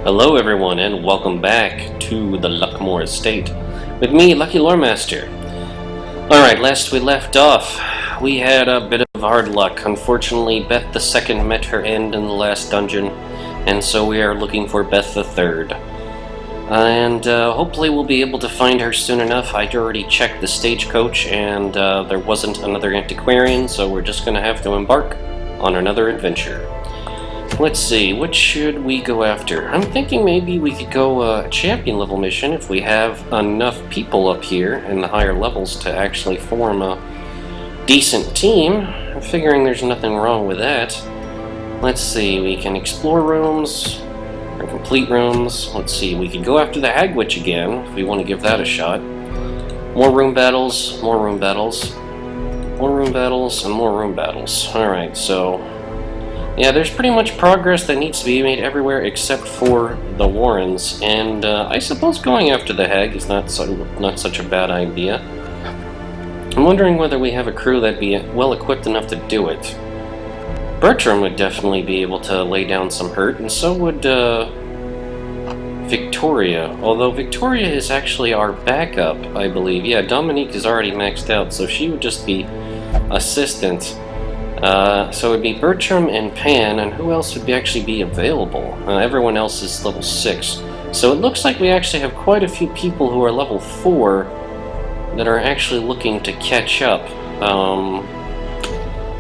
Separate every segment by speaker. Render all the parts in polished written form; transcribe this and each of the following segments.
Speaker 1: Hello everyone and welcome back to the Luckmore Estate with me, LuckyLoremaster. Alright, last we left off, we had a bit of hard luck. Unfortunately, Beth II met her end in the last dungeon, and so we are looking for Beth III. And hopefully we'll be able to find her soon enough. I'd already checked the stagecoach and there wasn't another antiquarian, so we're just going to have to embark on another adventure. Let's see, what should we go after? I'm thinking maybe we could go a champion level mission if we have enough people up here in the higher levels to actually form a decent team. I'm figuring there's nothing wrong with that. Let's see, we can explore rooms, or complete rooms. Let's see, we could go after the Hag Witch again if we want to give that a shot. More room battles, more room battles, more room battles, and more room battles. Alright, so yeah, there's pretty much progress that needs to be made everywhere except for the Warrens, and I suppose going after the Hag is not such a bad idea. I'm wondering whether we have a crew that'd be well equipped enough to do it. Bertram would definitely be able to lay down some hurt, and so would Victoria, although Victoria is actually our backup, I believe. Yeah, Dominique is already maxed out, so she would just be assistant. So it would be Bertram and Pan, and who else would actually be available? Everyone else is level 6. So it looks like we actually have quite a few people who are level 4 that are actually looking to catch up.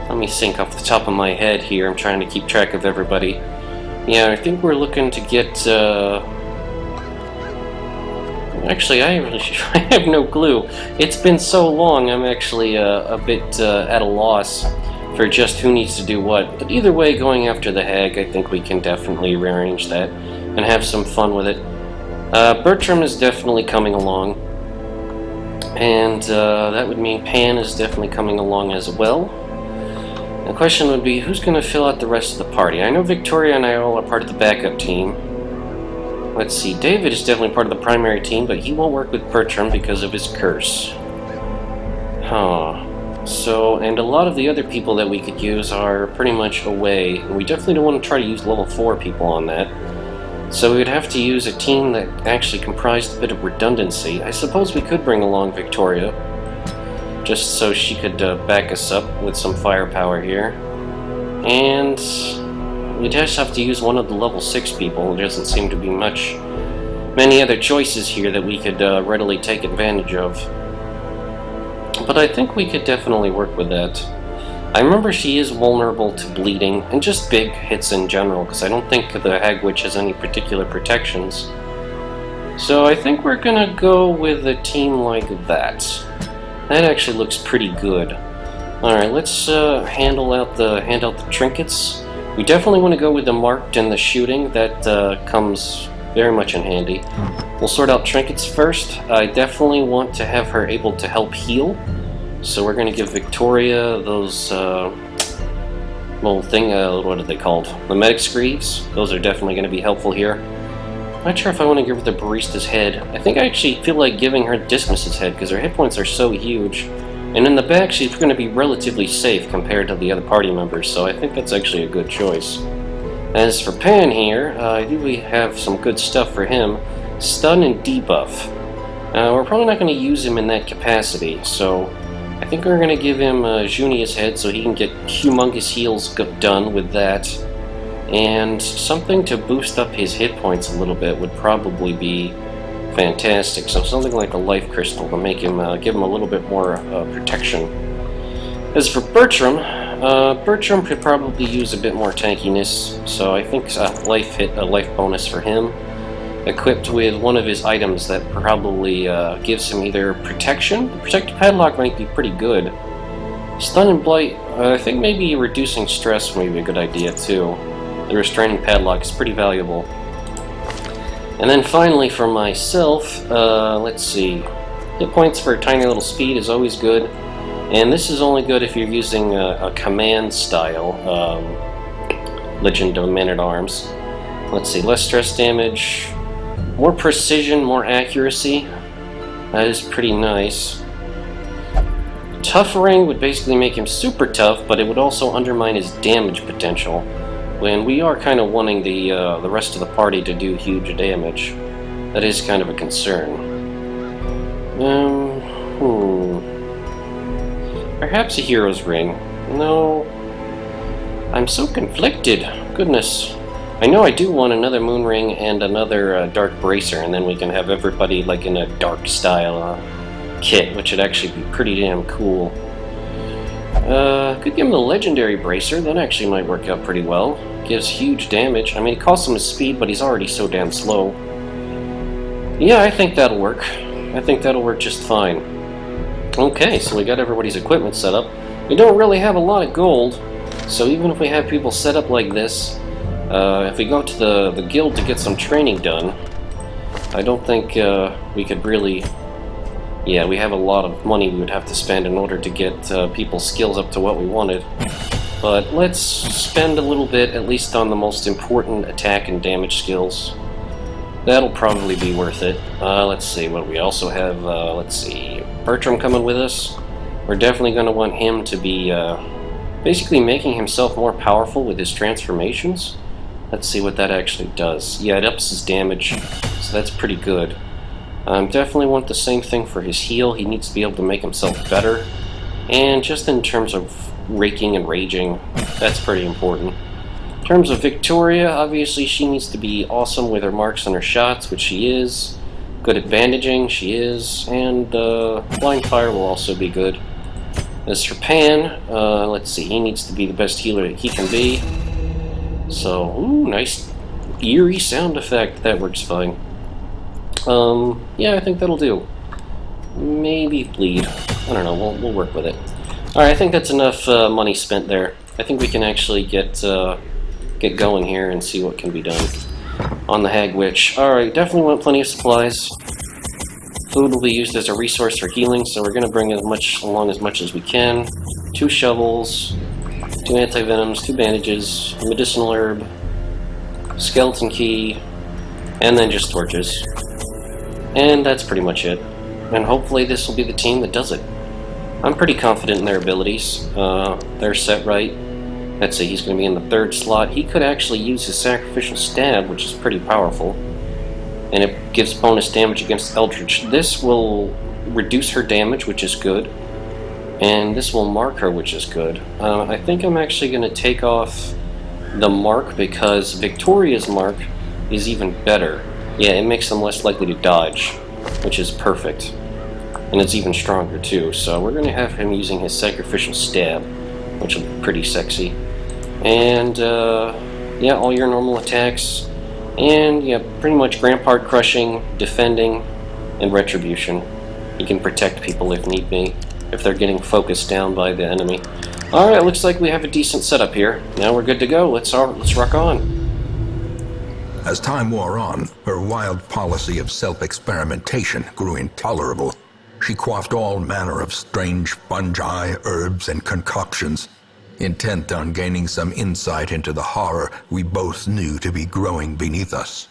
Speaker 1: Let me think off the top of my head here. I'm trying to keep track of everybody. Yeah, I think we're looking to get... Actually, I have no clue. It's been so long, I'm actually a bit at a loss for just who needs to do what. But either way, going after the Hag, I think we can definitely rearrange that and have some fun with it. Bertram is definitely coming along, and that would mean Pan is definitely coming along as well. The question would be, who's going to fill out the rest of the party? I know Victoria and I all are part of the backup team. Let's see, David is definitely part of the primary team, but he won't work with Bertram because of his curse. Huh. So, and a lot of the other people that we could use are pretty much away, and we definitely don't want to try to use level 4 people on that. So we would have to use a team that actually comprised a bit of redundancy. I suppose we could bring along Victoria, just so she could back us up with some firepower here. And we'd just have to use one of the level 6 people. There doesn't seem to be many other choices here that we could readily take advantage of. But I think we could definitely work with that. I remember she is vulnerable to bleeding, and just big hits in general, because I don't think the Hag Witch has any particular protections. So I think we're gonna go with a team like that. That actually looks pretty good. Alright, let's hand out the trinkets. We definitely want to go with the marked and the shooting. That comes very much in handy. We'll sort out trinkets first. I definitely want to have her able to help heal. So we're going to give Victoria those little thing, what are they called? The medic screeds. Those are definitely going to be helpful here. I'm not sure if I want to give her the barista's head. I think I actually feel like giving her Dismas's head because her hit points are so huge. And in the back, she's going to be relatively safe compared to the other party members, so I think that's actually a good choice. As for Pan here, I think we have some good stuff for him. Stun and debuff. We're probably not going to use him in that capacity, so I think we're going to give him Junia's head so he can get humongous heals done with that. And something to boost up his hit points a little bit would probably be fantastic. So something like a life crystal to make him give him a little bit more protection. As for Bertram, Bertram could probably use a bit more tankiness, so I think a life bonus for him, equipped with one of his items that probably gives him either protection. The protected padlock might be pretty good. Stun and blight, I think maybe reducing stress may be a good idea too. The restraining padlock is pretty valuable. And then finally for myself, let's see. Hit points for tiny little speed is always good. And this is only good if you're using a command style Legend of Man-at-Arms. Let's see, less stress damage, more precision, more accuracy. That is pretty nice. Tough ring would basically make him super tough, but it would also undermine his damage potential. when we are kind of wanting the rest of the party to do huge damage. That is kind of a concern. Perhaps a hero's ring. No. I'm so conflicted. Goodness. I know I do want another moon ring and another dark bracer, and then we can have everybody like in a dark style kit, which would actually be pretty damn cool. Could give him a legendary bracer. That actually might work out pretty well. Gives huge damage. I mean, it costs him his speed, but he's already so damn slow. Yeah, I think that'll work. I think that'll work just fine. Okay, so we got everybody's equipment set up. We don't really have a lot of gold, so even if we have people set up like this, if we go to the guild to get some training done, I don't think we could really... Yeah, we have a lot of money we would have to spend in order to get people's skills up to what we wanted. But let's spend a little bit, at least on the most important attack and damage skills. That'll probably be worth it. Let's see what we also have. Let's see, Bertram coming with us. We're definitely going to want him to be basically making himself more powerful with his transformations. Let's see what that actually does. Yeah, it ups his damage, so that's pretty good. Definitely want the same thing for his heal. He needs to be able to make himself better. And just in terms of raking and raging, that's pretty important. In terms of Victoria, obviously she needs to be awesome with her marks and her shots, which she is. Good at bandaging, she is. And Flying Fire will also be good. As for Pan, let's see, he needs to be the best healer that he can be. So, ooh, nice eerie sound effect. That works fine. Yeah, I think that'll do. Maybe bleed. I don't know, we'll work with it. Alright, I think that's enough money spent there. I think we can actually get going here and see what can be done on the Hag Witch. Alright, definitely want plenty of supplies. Food will be used as a resource for healing, so we're going to bring as much as we can. 2 shovels, 2 anti-venoms, 2 bandages, a medicinal herb, skeleton key, and then just torches. And that's pretty much it. And hopefully this will be the team that does it. I'm pretty confident in their abilities. They're set right. Let's see, he's going to be in the 3rd slot. He could actually use his sacrificial stab, which is pretty powerful. And it gives bonus damage against Eldritch. This will reduce her damage, which is good. And this will mark her, which is good. I think I'm actually going to take off the mark because Victoria's mark is even better. Yeah, it makes them less likely to dodge, which is perfect. And it's even stronger too, so we're going to have him using his sacrificial stab, which will be pretty sexy. And, yeah, all your normal attacks. And, yeah, pretty much Rampart Crushing, Defending, and Retribution. He can protect people if need be, if they're getting focused down by the enemy. Alright, looks like we have a decent setup here. Now we're good to go. Let's rock on.
Speaker 2: As time wore on, her wild policy of self-experimentation grew intolerable. She quaffed all manner of strange fungi, herbs, and concoctions, intent on gaining some insight into the horror we both knew to be growing beneath us.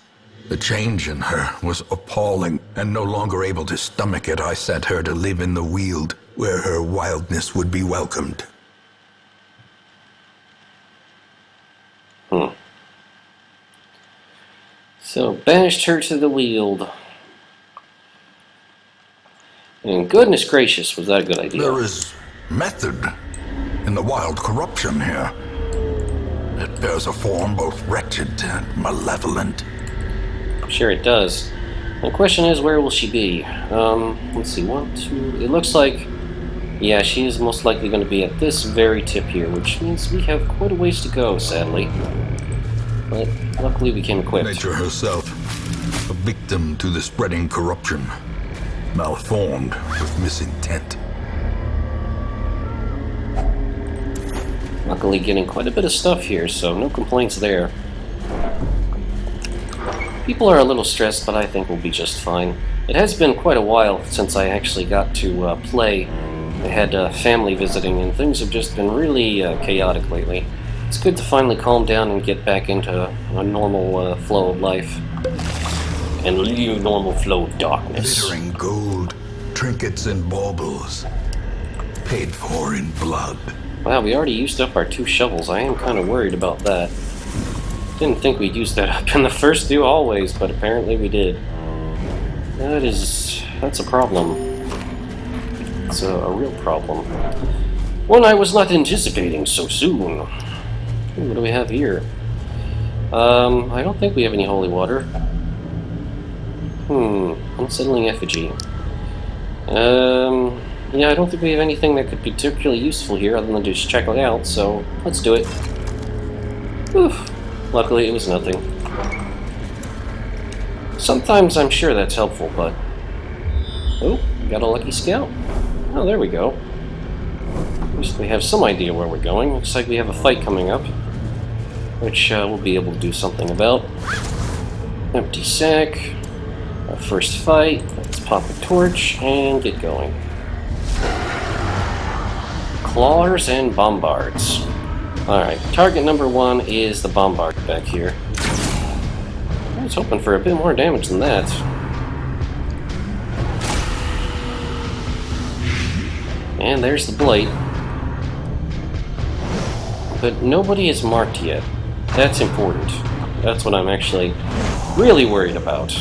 Speaker 2: The change in her was appalling, and no longer able to stomach it, I sent her to live in the Weald, where her wildness would be welcomed.
Speaker 1: So, banished her to the Weald. And goodness gracious, was that a good idea.
Speaker 2: There is method in the wild corruption here. It bears a form both wretched and malevolent.
Speaker 1: Sure it does. The question is, where will she be? Let's see, 1, 2... It looks like... Yeah, she is most likely going to be at this very tip here, which means we have quite a ways to go, sadly. But luckily we came equipped.
Speaker 2: Nature herself, a victim to the spreading corruption, malformed with misintent.
Speaker 1: Luckily getting quite a bit of stuff here, so no complaints there. People are a little stressed, but I think we'll be just fine. It has been quite a while since I actually got to play. I had family visiting, and things have just been really chaotic lately. It's good to finally calm down and get back into a normal flow of life. And leave a normal flow of darkness.
Speaker 2: Glittering gold, trinkets and baubles, paid for in blood.
Speaker 1: Wow, we already used up our 2 shovels. I am kind of worried about that. Didn't think we'd use that up in the first do always, but apparently we did. That's a problem. It's a real problem. One I was not anticipating so soon. Ooh, what do we have here? I don't think we have any holy water. Unsettling effigy. Yeah, I don't think we have anything that could be particularly useful here other than just check it out, so let's do it. Whew. Luckily, it was nothing. Sometimes I'm sure that's helpful, but... Oh, got a lucky scout. Oh, there we go. At least we have some idea where we're going. Looks like we have a fight coming up, which we'll be able to do something about. Empty sack. Our first fight. Let's pop a torch and get going. Clawers and bombards. Alright, target number 1 is the bombard back here. I was hoping for a bit more damage than that. And there's the blight. But nobody is marked yet. That's important. That's what I'm actually really worried about.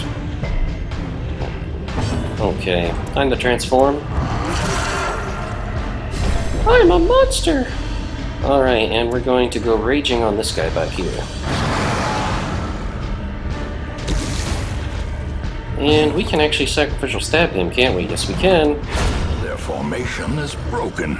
Speaker 1: Okay, time to transform. I'm a monster! Alright, and we're going to go raging on this guy back here. And we can actually sacrificial stab him, can't we? Yes, we can.
Speaker 2: Their formation is broken.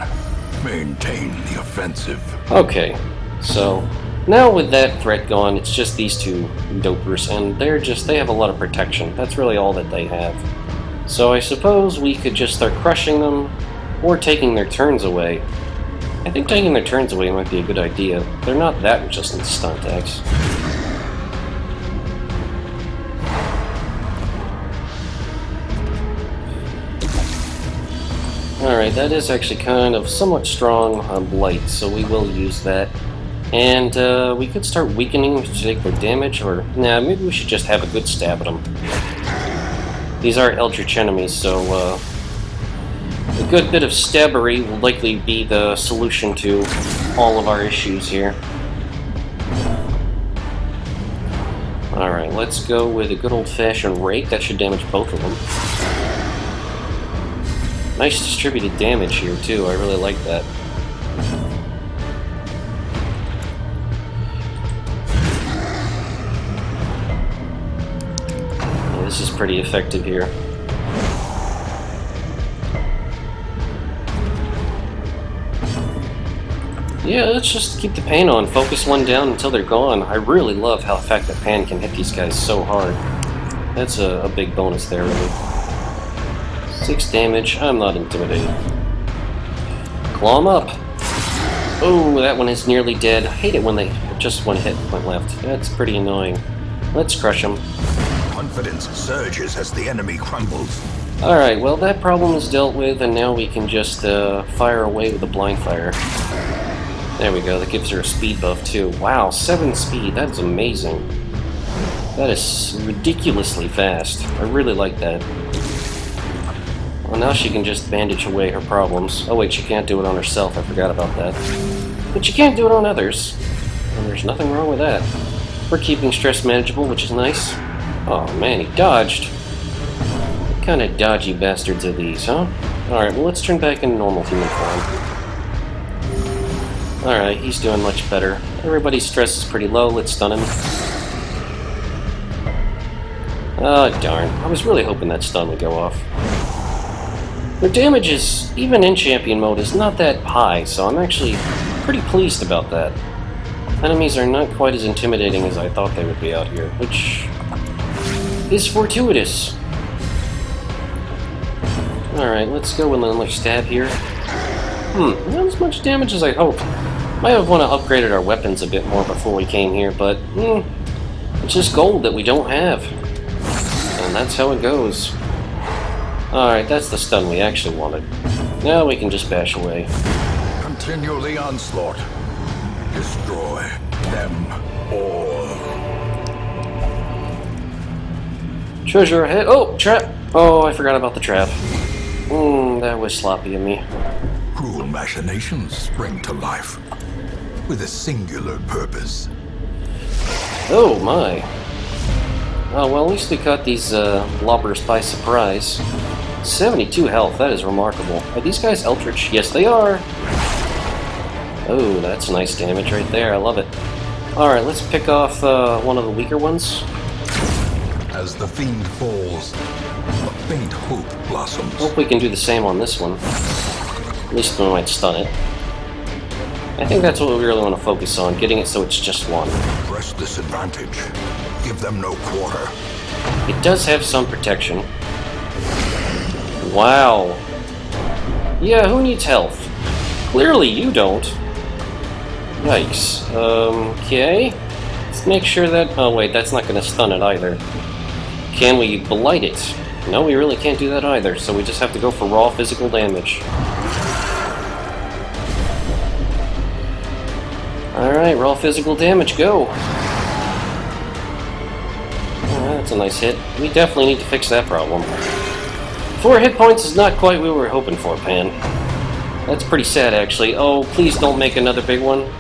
Speaker 2: Maintain the offensive.
Speaker 1: Okay, so now with that threat gone, it's just these two dopers, and they have a lot of protection. That's really all that they have. So I suppose we could just start crushing them, or taking their turns away. I think taking their turns away might be a good idea. They're not that resistant to stun attacks. Alright, that is actually kind of somewhat strong on blight, so we will use that. And we could start weakening to take their damage, or nah, maybe we should just have a good stab at them. These are eldritch enemies, so a good bit of stabbery will likely be the solution to all of our issues here. Alright, let's go with a good old-fashioned rake. That should damage both of them. Nice distributed damage here, too. I really like that. Yeah, this is pretty effective here. Yeah, let's just keep the pain on. Focus one down until they're gone. I really love how the fact that pan can hit these guys so hard. That's a big bonus there, really. 6 damage. I'm not intimidated. Claw him up. Oh, that one is nearly dead. I hate it when they just one hit went left. That's pretty annoying. Let's crush him.
Speaker 2: Confidence surges as the enemy crumbles.
Speaker 1: Alright, well that problem is dealt with, and now we can just fire away with the blind fire. There we go, that gives her a speed buff too. Wow, 7 speed, that's amazing. That is ridiculously fast. I really like that. Well, now she can just bandage away her problems. Oh wait, she can't do it on herself, I forgot about that. But she can't do it on others. And there's nothing wrong with that. We're keeping stress manageable, which is nice. Oh man, he dodged. What kind of dodgy bastards are these, huh? Alright, well let's turn back into normal human form. Alright, he's doing much better. Everybody's stress is pretty low, let's stun him. Oh darn, I was really hoping that stun would go off. Their damage is, even in champion mode, is not that high, so I'm actually pretty pleased about that. Enemies are not quite as intimidating as I thought they would be out here, which is fortuitous. Alright, let's go with another stab here. Not as much damage as I hoped. Might have want to upgrade our weapons a bit more before we came here, but it's just gold that we don't have. And that's how it goes. Alright, that's the stun we actually wanted. Now we can just bash away.
Speaker 2: Continue the onslaught. Destroy them all.
Speaker 1: Treasure ahead. Oh, trap! Oh, I forgot about the trap. That was sloppy of me.
Speaker 2: Cruel machinations spring to life with a singular purpose.
Speaker 1: Oh my. Oh, well, at least we caught these lobbers by surprise. 72 health, that is remarkable. Are these guys Eldritch? Yes, they are! Oh, that's nice damage right there, I love it. Alright, let's pick off one of the weaker ones.
Speaker 2: As the fiend falls, a faint hope blossoms.
Speaker 1: Hope we can do the same on this one. At least we might stun it. I think that's what we really want to focus on, getting it so it's just one.
Speaker 2: Press this advantage. Give them no quarter.
Speaker 1: It does have some protection. Wow. Yeah, who needs health? Clearly you don't. Yikes. Okay. Let's make sure that... Oh, wait, that's not going to stun it either. Can we blight it? No, we really can't do that either, so we just have to go for raw physical damage. Alright, raw physical damage, go! That's a nice hit. We definitely need to fix that problem. 4 hit points is not quite what we were hoping for, Pan. That's pretty sad, actually. Oh, please don't make another big one.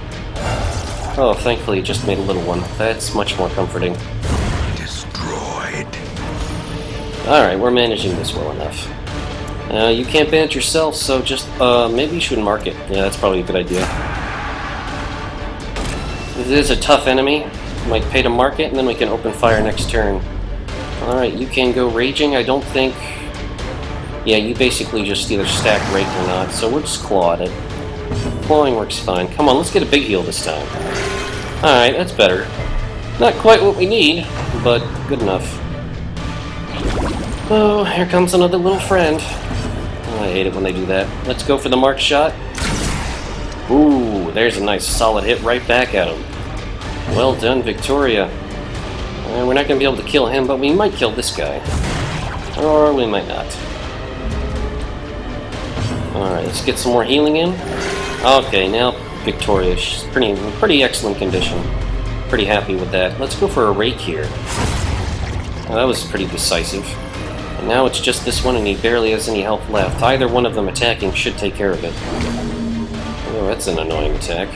Speaker 1: Oh, thankfully it just made a little one. That's much more comforting.
Speaker 2: Destroyed.
Speaker 1: Alright, we're managing this well enough. You can't ban it yourself, so just, maybe you should mark it. Yeah, that's probably a good idea. If it is a tough enemy, you might pay to mark it, and then we can open fire next turn. Alright, you can go raging, I don't think... Yeah, you basically just either stack rake or not, so we'll just claw at it. Clawing works fine. Come on, let's get a big heal this time. Alright, that's better. Not quite what we need, but good enough. Oh, here comes another little friend. Oh, I hate it when they do that. Let's go for the marked shot. Ooh, there's a nice solid hit right back at him. Well done, Victoria. We're not going to be able to kill him, but we might kill this guy. Or we might not. Alright, let's get some more healing in. Okay, now Victoria. She's pretty excellent condition. Pretty happy with that. Let's go for a rake here. Oh, that was pretty decisive. And now it's just this one, and he barely has any health left. Either one of them attacking should take care of it. Oh, that's an annoying attack.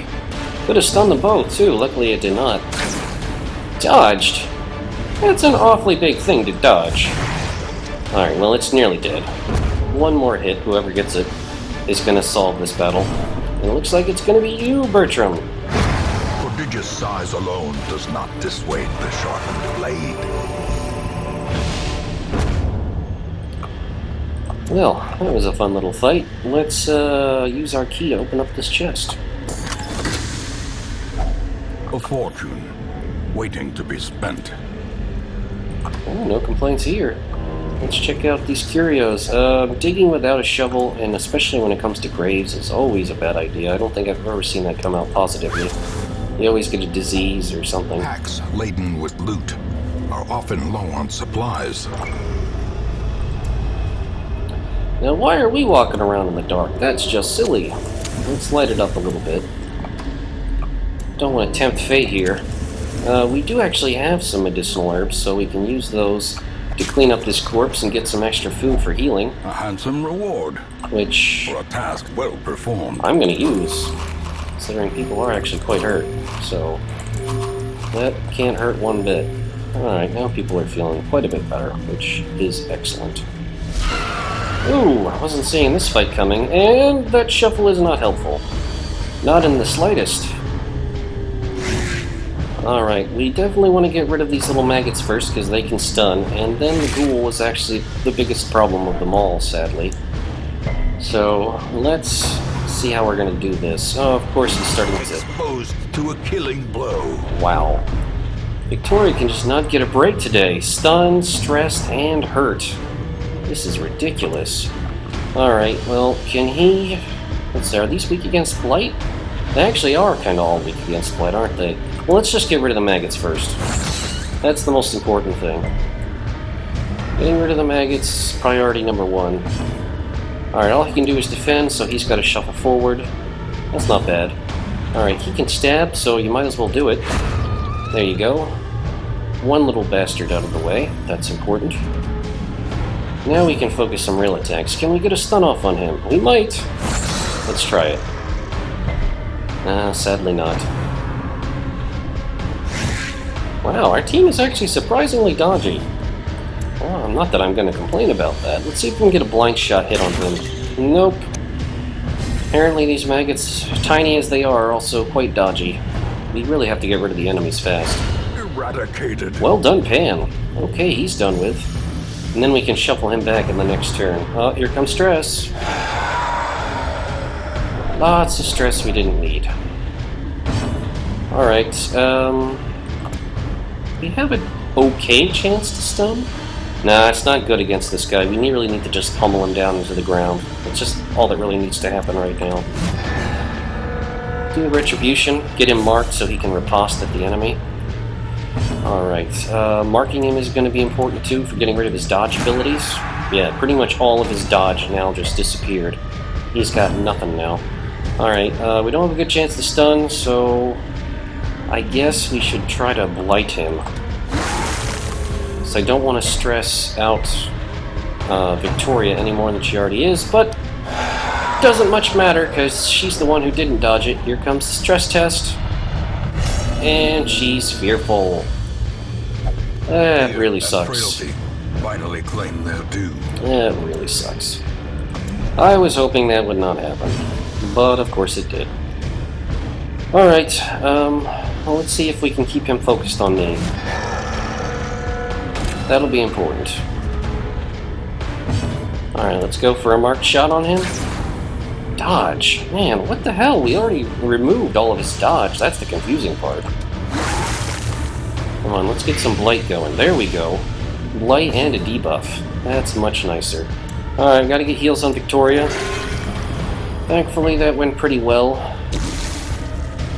Speaker 1: Could have stunned them both, too. Luckily it did not. Dodged? That's an awfully big thing to dodge. Alright, well, it's nearly dead. One more hit, whoever gets it, is going to solve this battle. And it looks like it's going to be you, Bertram.
Speaker 2: Prodigious size alone does not dissuade the sharpened blade.
Speaker 1: Well, that was a fun little fight. Let's use our key to open up this chest.
Speaker 2: A fortune, waiting to be spent.
Speaker 1: Oh, no complaints here. Let's check out these curios. Digging without a shovel, and especially when it comes to graves, is always a bad idea. I don't think I've ever seen that come out positively. You always get a disease or something.
Speaker 2: Packs laden with loot are often low on supplies.
Speaker 1: Now, why are we walking around in the dark? That's just silly. Let's light it up a little bit. Don't want to tempt fate here. We do actually have some medicinal herbs, so we can use those to clean up this corpse and get some extra food for healing.
Speaker 2: A handsome reward.
Speaker 1: Which...
Speaker 2: for a task well performed.
Speaker 1: I'm going to use, considering people are actually quite hurt. So, that can't hurt one bit. Alright, now people are feeling quite a bit better, which is excellent. Ooh, I wasn't seeing this fight coming, and that shuffle is not helpful. Not in the slightest. Alright, we definitely want to get rid of these little maggots first, because they can stun, and then the ghoul was actually the biggest problem of them all, sadly. So, let's see how we're going to do this. Oh, of course he's starting to...
Speaker 2: exposed to a killing blow.
Speaker 1: Wow. Victoria can just not get a break today. Stunned, stressed, and hurt. This is ridiculous. Alright, well, can he... Let's see, are these weak against blight? They actually are kind of all weak against blight, aren't they? Well, let's just get rid of the maggots first. That's the most important thing. Getting rid of the maggots, priority number 1. Alright, all he can do is defend, so he's got to shuffle forward. That's not bad. Alright, he can stab, so you might as well do it. There you go. One little bastard out of the way. That's important. Now we can focus some real attacks. Can we get a stun off on him? We might. Let's try it. Sadly not. Wow, our team is actually surprisingly dodgy. Well, not that I'm going to complain about that. Let's see if we can get a blind shot hit on him. Nope. Apparently these maggots, tiny as they are also quite dodgy. We really have to get rid of the enemies fast.
Speaker 2: Eradicated.
Speaker 1: Well done, Pan. Okay, he's done with. And then we can shuffle him back in the next turn. Oh, here comes stress. Lots of stress we didn't need. Alright, we have an okay chance to stun. Nah, it's not good against this guy. We really need to just pummel him down into the ground. It's just all that really needs to happen right now. Do a retribution, get him marked so he can riposte at the enemy. Alright, marking him is going to be important too for getting rid of his dodge abilities. Yeah, pretty much all of his dodge now just disappeared. He's got nothing now. Alright, we don't have a good chance to stun, so I guess we should try to blight him. So I don't want to stress out Victoria any more than she already is, but doesn't much matter because she's the one who didn't dodge it. Here comes the stress test. And she's fearful. That really sucks.
Speaker 2: Frailty finally claim their due.
Speaker 1: That really sucks. I was hoping that would not happen, but of course it did. Alright, well, let's see if we can keep him focused on me. That'll be important. Alright, let's go for a marked shot on him. Dodge. Man, what the hell? We already removed all of his dodge. That's the confusing part. Come on, let's get some blight going. There we go. Blight and a debuff. That's much nicer. Alright, gotta get heals on Victoria. Thankfully, that went pretty well.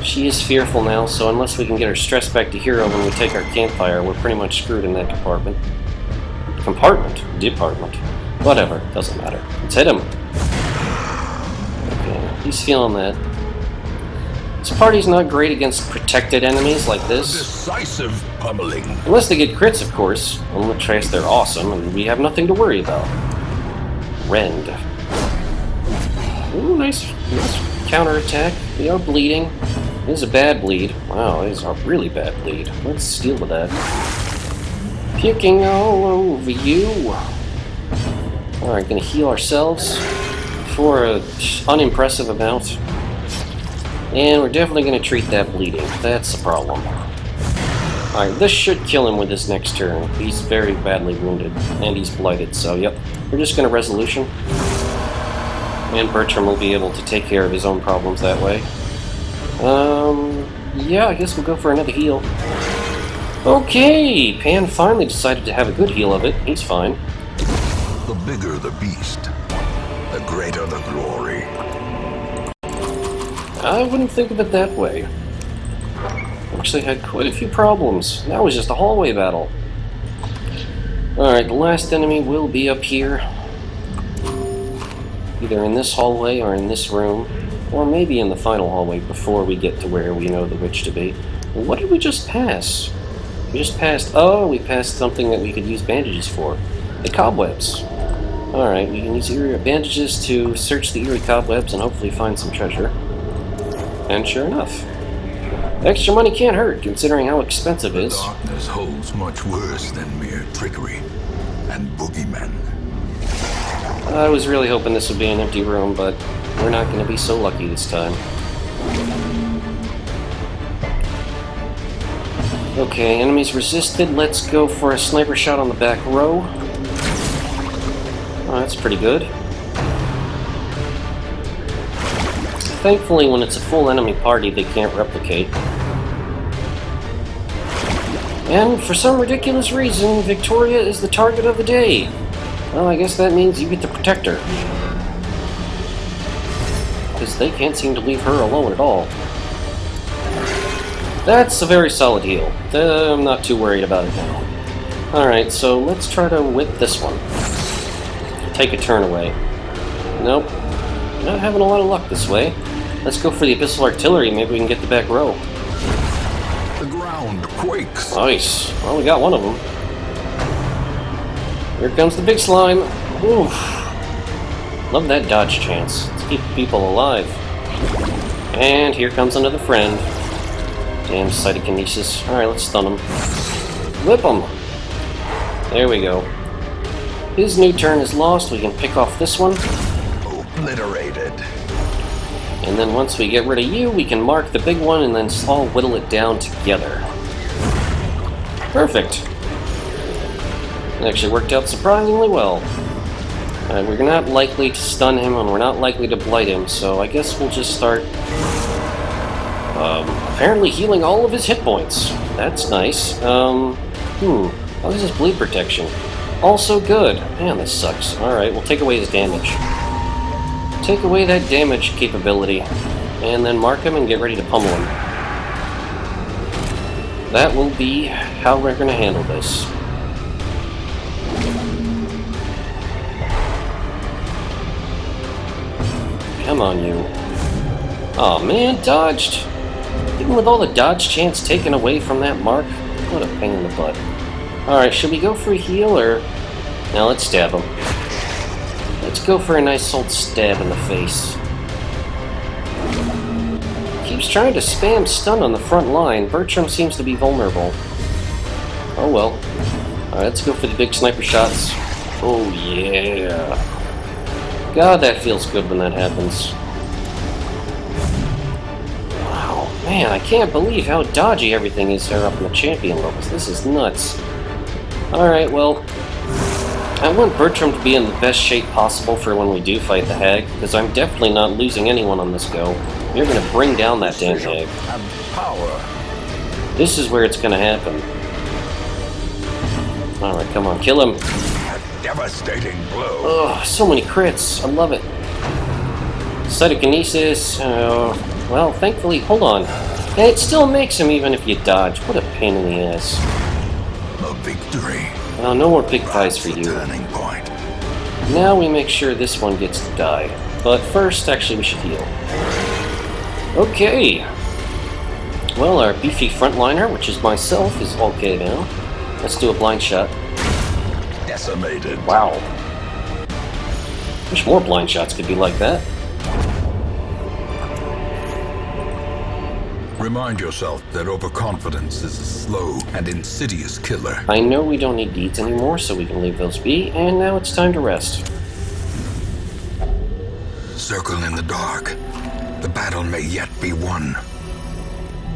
Speaker 1: She is fearful now, so unless we can get her stress back to hero when we take our campfire, we're pretty much screwed in that department. Department. Whatever, doesn't matter. Let's hit him. Okay, he's feeling that. This party's not great against protected enemies like this.
Speaker 2: Decisive pummeling.
Speaker 1: Unless they get crits, of course. In which case they're awesome, and we have nothing to worry about. Rend. Ooh, nice counterattack. We are bleeding. This is a bad bleed. Wow, this is a really bad bleed. Let's deal with that. Puking all over you. Alright, gonna heal ourselves for an unimpressive amount. And we're definitely gonna treat that bleeding. That's the problem. Alright, this should kill him with his next turn. He's very badly wounded, and he's blighted, so yep. We're just gonna resolution. And Bertram will be able to take care of his own problems that way. Yeah, I guess we'll go for another heal. Okay, Pan finally decided to have a good heal of it. He's fine.
Speaker 2: The bigger the beast, the greater the glory.
Speaker 1: I wouldn't think of it that way. Actually had quite a few problems. That was just a hallway battle. Alright, the last enemy will be up here. Either in this hallway or in this room. Or maybe in the final hallway before we get to where we know the witch to be. What did we just pass? We just passed... Oh, we passed something that we could use bandages for. The cobwebs. Alright, we can use eerie bandages to search the eerie cobwebs and hopefully find some treasure. And sure enough. Extra money can't hurt, considering how expensive it is.
Speaker 2: Darkness holds much worse than mere trickery and boogeymen.
Speaker 1: I was really hoping this would be an empty room, but we're not going to be so lucky this time. Okay, enemies resisted. Let's go for a sniper shot on the back row. Oh, that's pretty good. Thankfully, when it's a full enemy party, they can't replicate. And for some ridiculous reason, Victoria is the target of the day. Well, I guess that means you get to protect her. Because they can't seem to leave her alone at all. That's a very solid heal. I'm not too worried about it now. Alright, so let's try to whip this one. Take a turn away. Nope. Not having a lot of luck this way. Let's go for the Abyssal Artillery, maybe we can get the back row.
Speaker 2: The ground quakes.
Speaker 1: Nice. Well, we got one of them. Here comes the big slime. Oof. Love that dodge chance. Let's keep people alive. And here comes another friend. Damn psychokinesis. Alright, let's stun him. Whip him! There we go. His new turn is lost. We can pick off this one.
Speaker 2: Obliterated.
Speaker 1: And then once we get rid of you, we can mark the big one and then all whittle it down together. Perfect. It actually worked out surprisingly well. We're not likely to stun him and we're not likely to blight him, so I guess we'll just start apparently healing all of his hit points. That's nice. How is his bleed protection? Also good. Man, this sucks. Alright, we'll take away his damage. Take away that damage capability, and then mark him and get ready to pummel him. That will be how we're going to handle this. Come on, you. Aw, man, dodged. Even with all the dodge chance taken away from that mark, what a pain in the butt. Alright, should we go for a heal, or... Now let's stab him. Let's go for a nice old stab in the face. Keeps trying to spam stun on the front line. Bertram seems to be vulnerable. Oh well. Alright, let's go for the big sniper shots. Oh yeah. God, that feels good when that happens. Wow, man, I can't believe how dodgy everything is here up in the champion levels. This is nuts. Alright, well, I want Bertram to be in the best shape possible for when we do fight the hag, because I'm definitely not losing anyone on this go. You're going to bring down that damn hag.
Speaker 2: Power.
Speaker 1: This is where it's going to happen. Alright, come on, kill him.
Speaker 2: A devastating blow.
Speaker 1: Oh, so many crits. I love it. Psychokinesis. Well, thankfully, hold on. It still makes him even if you dodge. What a pain in the ass.
Speaker 2: A victory.
Speaker 1: Well, no more big thighs for you.
Speaker 2: Turning point.
Speaker 1: Now we make sure this one gets to die. But first, actually, we should heal. Okay. Well, our beefy frontliner, which is myself, is okay now. Let's do a blind shot.
Speaker 2: Decimated.
Speaker 1: Wow. Wish more blind shots could be like that.
Speaker 2: Remind yourself that overconfidence is a slow and insidious killer.
Speaker 1: I know we don't need deeds anymore, so we can leave those be, and now it's time to rest.
Speaker 2: Circle in the dark. The battle may yet be won.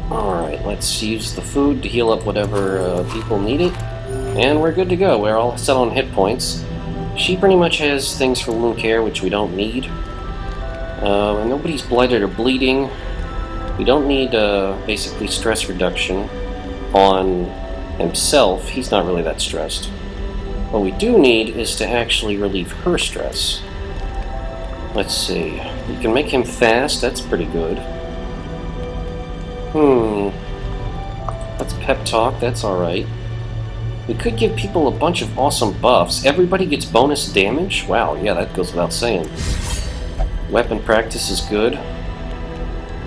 Speaker 1: Alright, let's use the food to heal up whatever people need it. And we're good to go. We're all set on hit points. She pretty much has things for wound care, which we don't need. And nobody's blighted or bleeding. We don't need basically stress reduction on himself. He's not really that stressed. What we do need is to actually relieve her stress. Let's see. We can make him fast. That's pretty good. That's pep talk. That's alright. We could give people a bunch of awesome buffs. Everybody gets bonus damage? Wow, yeah, that goes without saying. Weapon practice is good.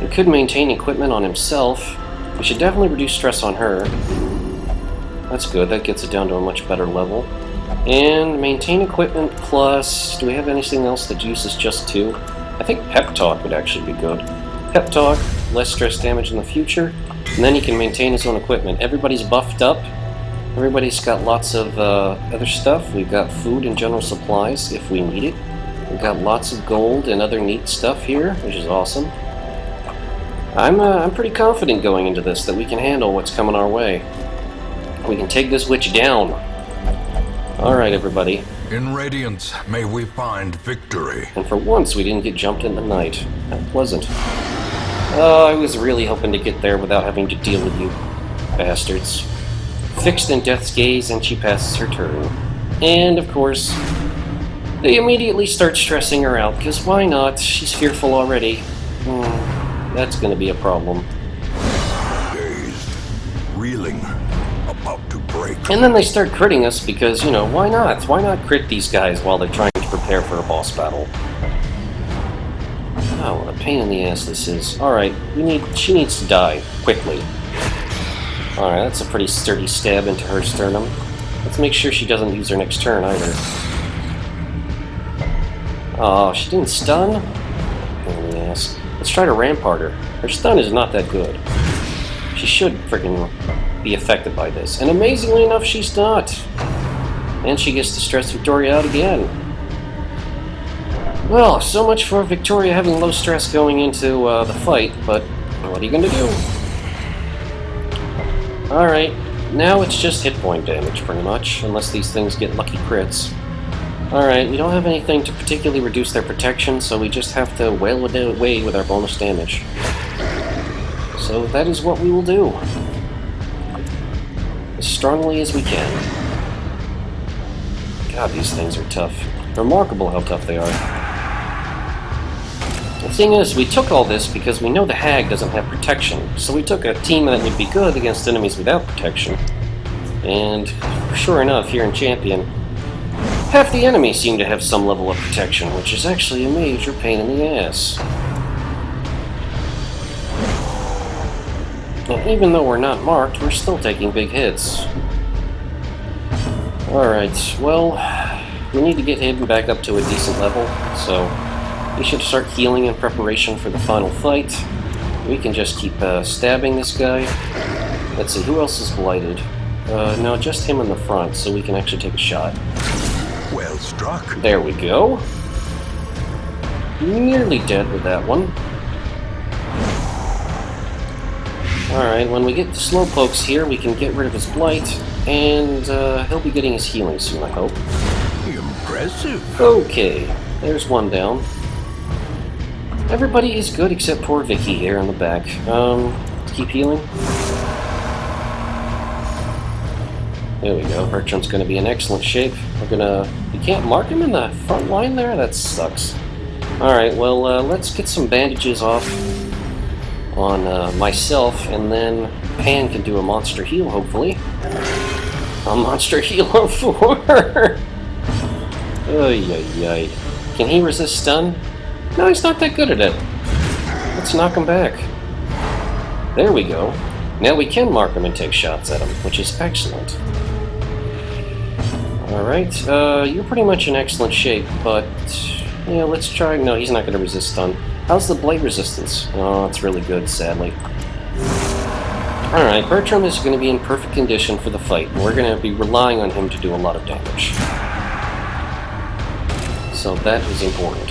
Speaker 1: We could maintain equipment on himself. We should definitely reduce stress on her. That's good, that gets it down to a much better level. And maintain equipment plus... Do we have anything else that uses just 2? I think pep talk would actually be good. Pep talk, less stress damage in the future, and then he can maintain his own equipment. Everybody's buffed up. Everybody's got lots of other stuff. We've got food and general supplies if we need it. We've got lots of gold and other neat stuff here, which is awesome. I'm pretty confident going into this that we can handle what's coming our way. We can take this witch down. Alright, everybody.
Speaker 2: In Radiance, may we find victory.
Speaker 1: And for once, we didn't get jumped in the night. How pleasant. Oh, I was really hoping to get there without having to deal with you bastards. Fixed in Death's Gaze, and she passes her turn. And, of course, they immediately start stressing her out, because why not? She's fearful already. That's going to be a problem.
Speaker 2: Dazed, reeling, about to break.
Speaker 1: And then they start critting us because, you know, why not? Why not crit these guys while they're trying to prepare for a boss battle? Oh, what a pain in the ass this is. Alright, she needs to die, quickly. Alright, that's a pretty sturdy stab into her sternum. Let's make sure she doesn't use her next turn, either. Oh, she didn't stun? Pain in the ass. Let's try to rampart her. Her stun is not that good. She should freaking be affected by this. And amazingly enough, she's not. And she gets to stress Victoria out again. Well, so much for Victoria having low stress going into the fight, but what are you going to do? Alright, now it's just hit point damage, pretty much, unless these things get lucky crits. Alright, we don't have anything to particularly reduce their protection, so we just have to wail it away with our bonus damage. So that is what we will do. As strongly as we can. God, these things are tough. Remarkable how tough they are. The thing is, we took all this because we know the hag doesn't have protection, so we took a team that would be good against enemies without protection. And sure enough, here in Champion, half the enemies seem to have some level of protection, which is actually a major pain in the ass. And even though we're not marked, we're still taking big hits. Alright, well, we need to get him back up to a decent level, so we should start healing in preparation for the final fight. We can just keep stabbing this guy. Let's see, who else is blighted? No, just him in the front, so we can actually take a shot.
Speaker 2: Well struck.
Speaker 1: There we go. Nearly dead with that one. Alright, when we get the slowpokes here, we can get rid of his blight, and he'll be getting his healing soon, I hope.
Speaker 2: Impressive.
Speaker 1: Okay, there's one down. Everybody is good except poor Vicky here in the back. Let's keep healing. There we go. Bertram's gonna be in excellent shape. You can't mark him in the front line there? That sucks. Alright, well, let's get some bandages off on myself, and then Pan can do a monster heal, hopefully. A monster heal of 4! Ay. Can he resist stun? No, he's not that good at it. Let's knock him back. There we go. Now we can mark him and take shots at him, which is excellent. Alright, you're pretty much in excellent shape, but yeah, let's try... No, he's not going to resist stun. How's the blade resistance? Oh, it's really good, sadly. Alright, Bertram is going to be in perfect condition for the fight, and we're going to be relying on him to do a lot of damage. So that is important.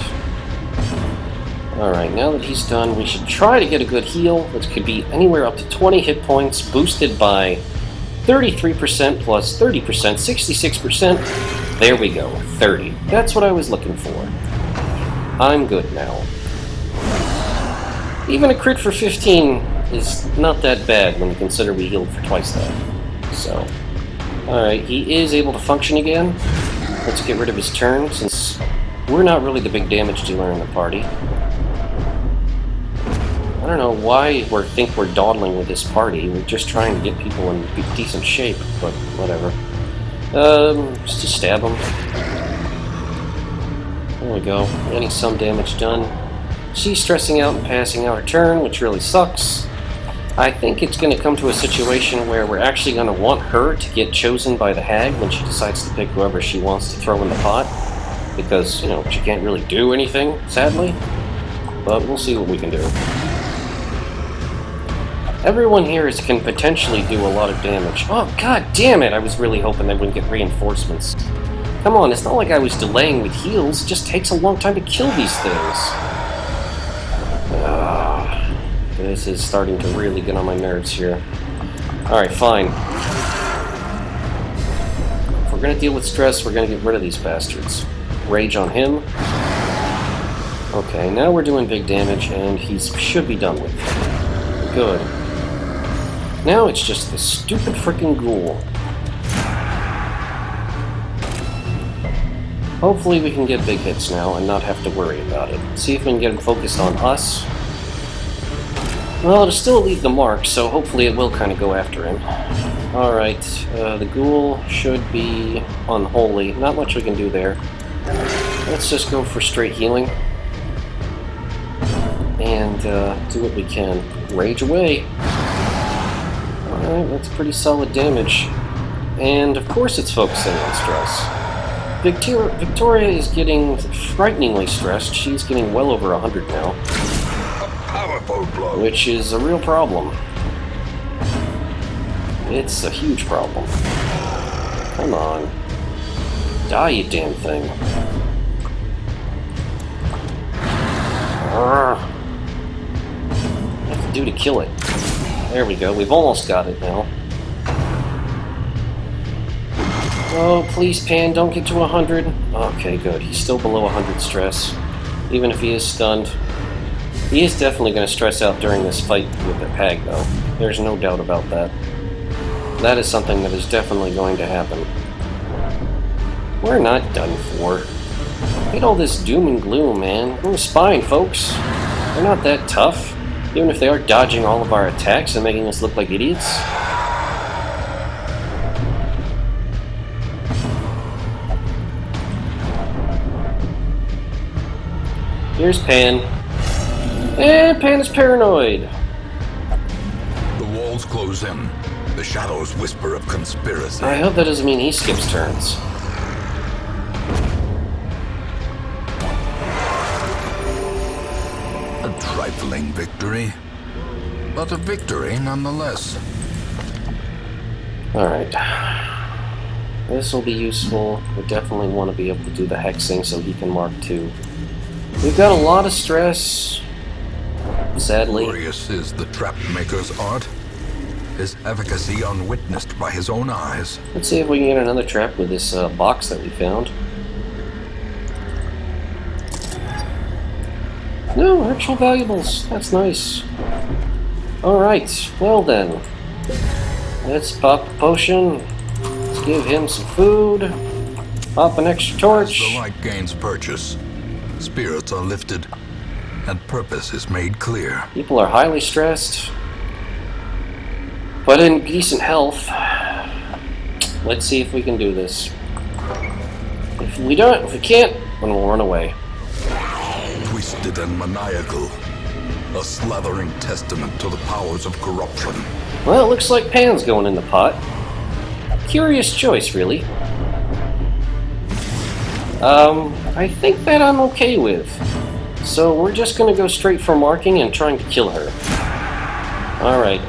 Speaker 1: Alright, now that he's done, we should try to get a good heal, which could be anywhere up to 20 hit points, boosted by 33% plus 30%, 66%. There we go, 30. That's what I was looking for. I'm good now. Even a crit for 15 is not that bad when you consider we healed for twice that. So, alright, he is able to function again. Let's get rid of his turn, since we're not really the big damage dealer in the party. I don't know why we think we're dawdling with this party. We're just trying to get people in decent shape, but whatever. Just to stab them. There we go. Getting some damage done. She's stressing out and passing out her turn, which really sucks. I think it's going to come to a situation where we're actually going to want her to get chosen by the hag when she decides to pick whoever she wants to throw in the pot. Because, you know, she can't really do anything, sadly. But we'll see what we can do. Everyone here can potentially do a lot of damage. Oh, god damn it! I was really hoping they wouldn't get reinforcements. Come on, it's not like I was delaying with heals. It just takes a long time to kill these things. This is starting to really get on my nerves here. Alright, fine. If we're gonna deal with stress, we're gonna get rid of these bastards. Rage on him. Okay, now we're doing big damage, and he should be done with. Good. Now it's just the stupid frickin' ghoul. Hopefully we can get big hits now and not have to worry about it. See if we can get him focused on us. Well, it'll still leave the mark, so hopefully it will kind of go after him. Alright, the ghoul should be unholy. Not much we can do there. Let's just go for straight healing. And do what we can. Rage away! Alright, that's pretty solid damage. And of course it's focusing on stress. Victoria is getting frighteningly stressed. She's getting well over 100 now.
Speaker 2: A powerful blow.
Speaker 1: Which is a real problem. It's a huge problem. Come on. Die, you damn thing. What do I have to do to kill it? There we go. We've almost got it now. Oh, please, Pan, don't get to 100. Okay, good. He's still below 100 stress, even if he is stunned. He is definitely going to stress out during this fight with the hag, though. There's no doubt about that. That is something that is definitely going to happen. We're not done for. Hate all this doom and gloom, man. We're spying, folks. They're not that tough, even if they are dodging all of our attacks and making us look like idiots. Here's Pan. And Pan is paranoid.
Speaker 2: The walls close in. The shadows whisper of conspiracy.
Speaker 1: I hope that doesn't mean he skips turns.
Speaker 2: A trifling victory, but a victory nonetheless.
Speaker 1: Alright. This will be useful. We definitely want to be able to do the hexing so he can mark 2. We've got a lot of stress, sadly.
Speaker 2: Glorious is the trap maker's art, his efficacy unwitnessed by his own eyes.
Speaker 1: Let's see if we can get another trap with this box that we found. No, actual valuables. That's nice. Alright, well then. Let's pop a potion. Let's give him some food. Pop an extra torch.
Speaker 2: As the light gains purchase, spirits are lifted, and purpose is made clear.
Speaker 1: People are highly stressed, but in decent health. Let's see if we can do this. If we can't, then we'll run away.
Speaker 2: Twisted and maniacal, a slathering testament to the powers of corruption.
Speaker 1: Well, it looks like Pan's going in the pot. Curious choice, really. I think that I'm okay with. So we're just going to go straight for marking and trying to kill her. Alright.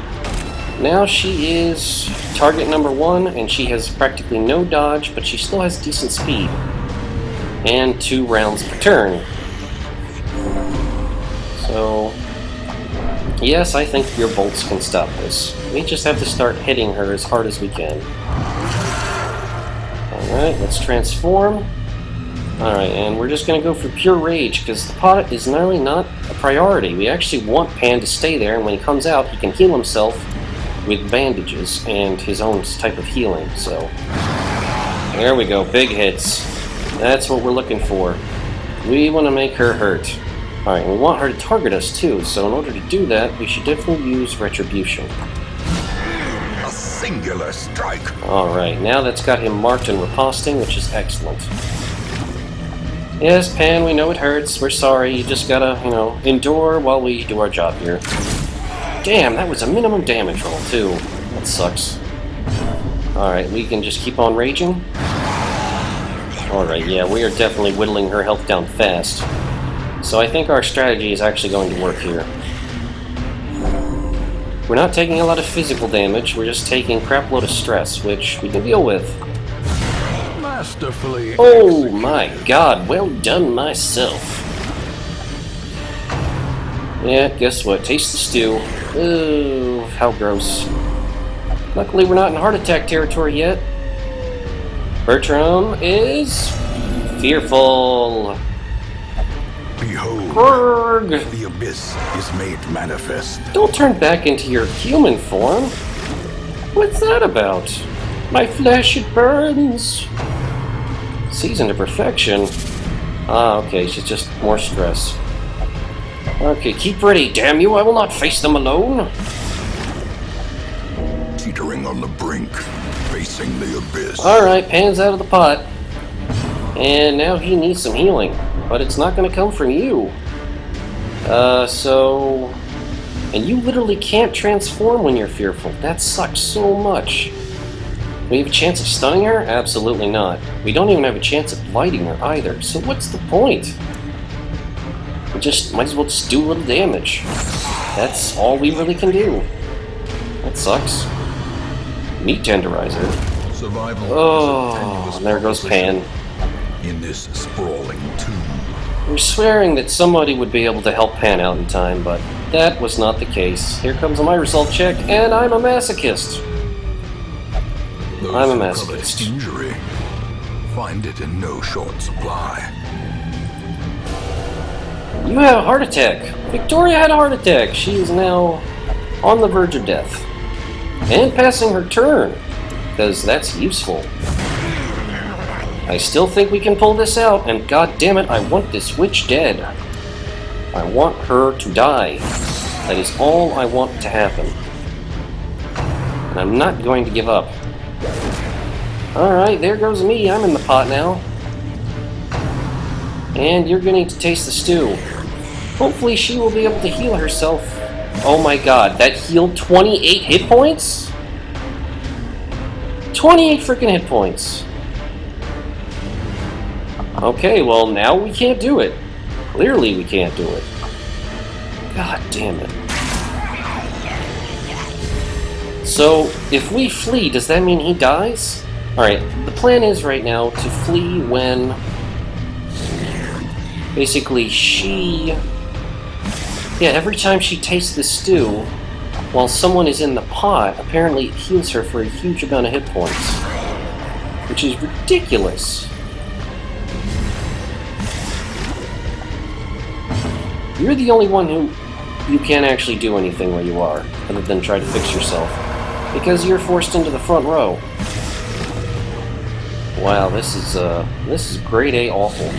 Speaker 1: Now she is target number 1, and she has practically no dodge, but she still has decent speed. And 2 rounds per turn. So, yes, I think your bolts can stop this. We just have to start hitting her as hard as we can. Alright, let's transform. Alright, and we're just going to go for pure rage, because the pot is really not a priority. We actually want Pan to stay there, and when he comes out, he can heal himself with bandages and his own type of healing. So, there we go, big hits. That's what we're looking for. We want to make her hurt. Alright, we want her to target us too, so in order to do that, we should definitely use Retribution.
Speaker 2: A singular strike.
Speaker 1: Alright, now that's got him marked and riposting, which is excellent. Yes, Pan, we know it hurts. We're sorry. You just gotta, endure while we do our job here. Damn, that was a minimum damage roll, too. That sucks. Alright, we can just keep on raging. Alright, yeah, we are definitely whittling her health down fast. So I think our strategy is actually going to work here. We're not taking a lot of physical damage, we're just taking a crap load of stress, which we can deal with.
Speaker 2: Masterfully
Speaker 1: Oh my god, well done myself. Yeah, guess what? Taste the stew. Ooh, how gross. Luckily we're not in heart attack territory yet. Bertram is fearful.
Speaker 2: Behold,
Speaker 1: Grrg.
Speaker 2: the abyss is made manifest.
Speaker 1: Don't turn back into your human form. What's that about? My flesh, it burns. Seasoned to perfection. Ah, okay, she's just more stress. Okay, keep ready, damn you, I will not face them alone.
Speaker 2: Teetering on the brink, facing the abyss.
Speaker 1: Alright, Pan's out of the pot. And now he needs some healing. But it's not going to come from you. And you literally can't transform when you're fearful. That sucks so much. We have a chance of stunning her? Absolutely not. We don't even have a chance of blighting her either. So what's the point? We just might as well just do a little damage. That's all we really can do. That sucks. Meat tenderizer.
Speaker 2: Survival
Speaker 1: Oh,
Speaker 2: is a tenuous
Speaker 1: there goes Pan.
Speaker 2: proposition in this sprawling tomb.
Speaker 1: We're swearing that somebody would be able to help Pan out in time, but that was not the case. Here comes my result check, and I'm a masochist.
Speaker 2: Those
Speaker 1: I'm a
Speaker 2: who covet
Speaker 1: masochist.
Speaker 2: injury find it in no short supply.
Speaker 1: You had a heart attack. Victoria had a heart attack. She is now on the verge of death. And passing her turn, because that's useful. I still think we can pull this out, and god damn it, I want this witch dead. I want her to die. That is all I want to happen. And I'm not going to give up. Alright, there goes me. I'm in the pot now. And you're going to taste the stew. Hopefully she will be able to heal herself. Oh my god, that healed 28 hit points? 28 freaking hit points. Okay, well now we can't do it. Clearly we can't do it. God damn it. So, if we flee, does that mean he dies? Alright, the plan is right now to flee when basically she... Yeah, every time she tastes the stew, while someone is in the pot, apparently it heals her for a huge amount of hit points. Which is ridiculous. You're the only one who you can't actually do anything where you are, other than try to fix yourself. Because you're forced into the front row. Wow, this is grade A awful.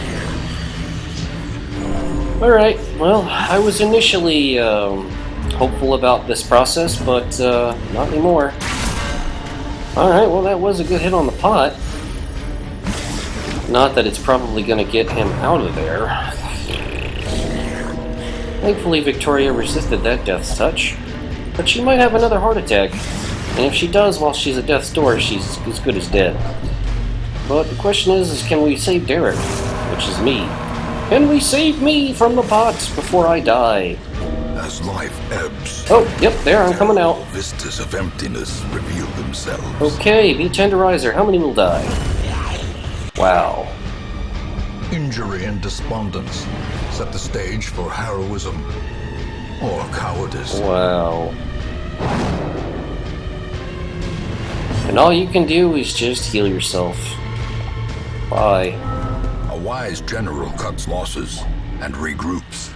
Speaker 1: Alright, well, I was initially hopeful about this process, but not anymore. Alright, well that was a good hit on the pot. Not that it's probably going to get him out of there. Thankfully Victoria resisted that death's touch, but she might have another heart attack. And if she does while she's at death's door, she's as good as dead. But the question is can we save Derek? Which is me. Can we save me from the pot before I die?
Speaker 2: As life ebbs,
Speaker 1: Oh, yep, there, I'm coming out.
Speaker 2: vistas of emptiness reveal themselves.
Speaker 1: Okay, meat tenderizer, how many will die? Wow.
Speaker 2: Injury and despondence set the stage for heroism or cowardice.
Speaker 1: Wow. And all you can do is just heal yourself. Bye.
Speaker 2: A wise general cuts losses and regroups.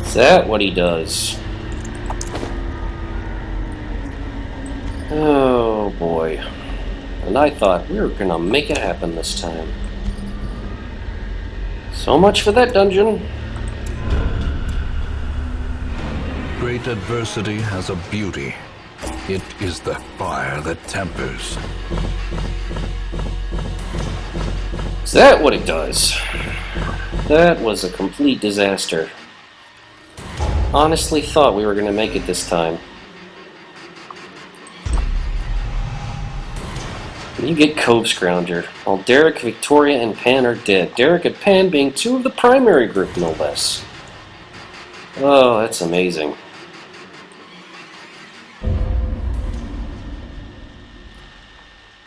Speaker 1: Is that what he does? Oh boy. And I thought we were gonna make it happen this time. So much for that dungeon.
Speaker 2: Great adversity has a beauty. It is the fire that tempers.
Speaker 1: Is that what it does? That was a complete disaster. Honestly thought we were gonna make it this time. You get Cove Scrounger, while Derek, Victoria, and Pan are dead. Derek and Pan being two of the primary group, no less. Oh, that's amazing.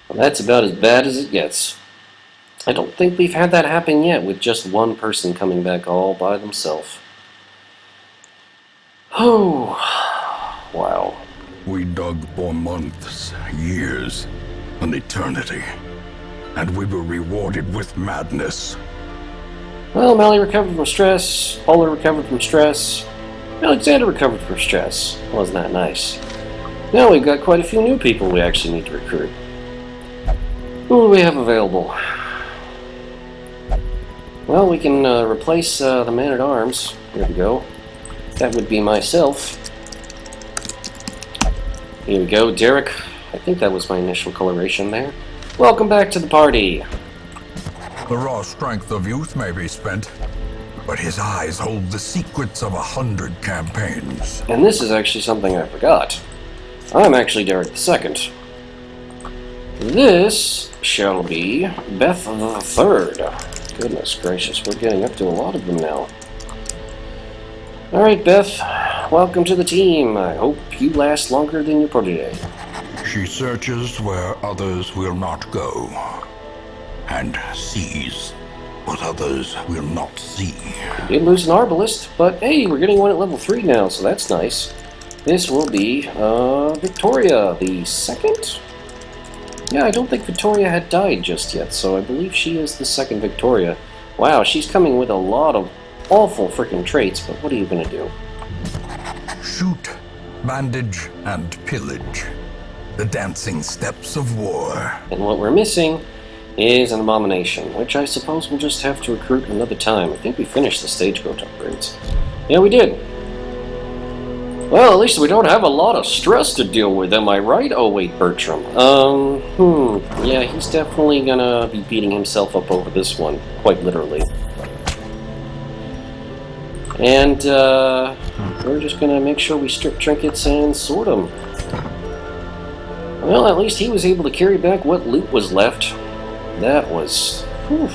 Speaker 1: Well, that's about as bad as it gets. I don't think we've had that happen yet, with just one person coming back all by themselves. Oh, wow.
Speaker 2: We dug for months, years, an eternity, and we were rewarded with madness.
Speaker 1: Well, Mally recovered from stress, Paula recovered from stress, Alexander recovered from stress. Wasn't that nice? Now we've got quite a few new people we actually need to recruit. Who do we have available? Well, we can replace the man-at-arms. There we go. That would be myself. Here we go, Derek. I think that was my initial coloration there. Welcome back to the party.
Speaker 2: The raw strength of youth may be spent, but his eyes hold the secrets of 100 campaigns.
Speaker 1: And this is actually something I forgot. I'm actually Derek II. This shall be Beth the Third. Goodness gracious, we're getting up to a lot of them now. Alright, Beth, welcome to the team. I hope you last longer than your protege.
Speaker 2: She searches where others will not go, and sees what others will not see.
Speaker 1: We did lose an Arbalist, but hey, we're getting one at level 3 now, so that's nice. This will be Victoria, the second? Yeah, I don't think Victoria had died just yet, so I believe she is the second Victoria. Wow, she's coming with a lot of awful freaking traits, but what are you gonna do?
Speaker 2: Shoot, bandage, and pillage. The dancing steps of war.
Speaker 1: And what we're missing is an abomination, which I suppose we'll just have to recruit another time. I think we finished the stagecoach upgrades. Yeah, we did. Well, at least we don't have a lot of stress to deal with, am I right? Oh, wait, Bertram. Yeah, he's definitely gonna be beating himself up over this one, quite literally. And, we're just gonna make sure we strip trinkets and sort them. Well, at least he was able to carry back what loot was left. That was... whew.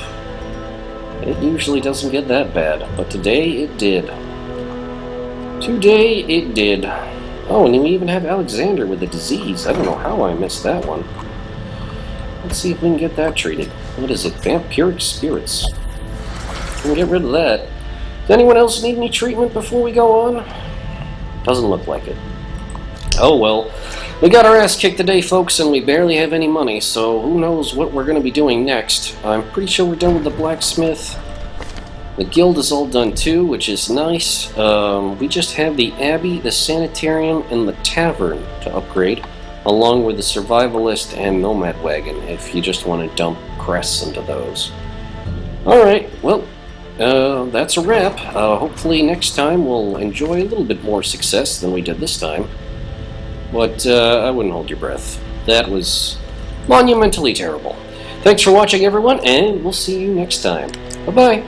Speaker 1: It usually doesn't get that bad, but today it did. Today it did. Oh, and we even have Alexander with the disease. I don't know how I missed that one. Let's see if we can get that treated. What is it? Vampiric spirits. We'll get rid of that. Does anyone else need any treatment before we go on? Doesn't look like it. Oh well. We got our ass kicked today, folks, and we barely have any money, so who knows what we're going to be doing next. I'm pretty sure we're done with the blacksmith. The guild is all done too, which is nice. We just have the abbey, the sanitarium, and the tavern to upgrade, along with the survivalist and nomad wagon, if you just want to dump crests into those. Alright, well, that's a wrap. Hopefully next time we'll enjoy a little bit more success than we did this time. But I wouldn't hold your breath. That was monumentally terrible. Thanks for watching, everyone, and we'll see you next time. Bye-bye.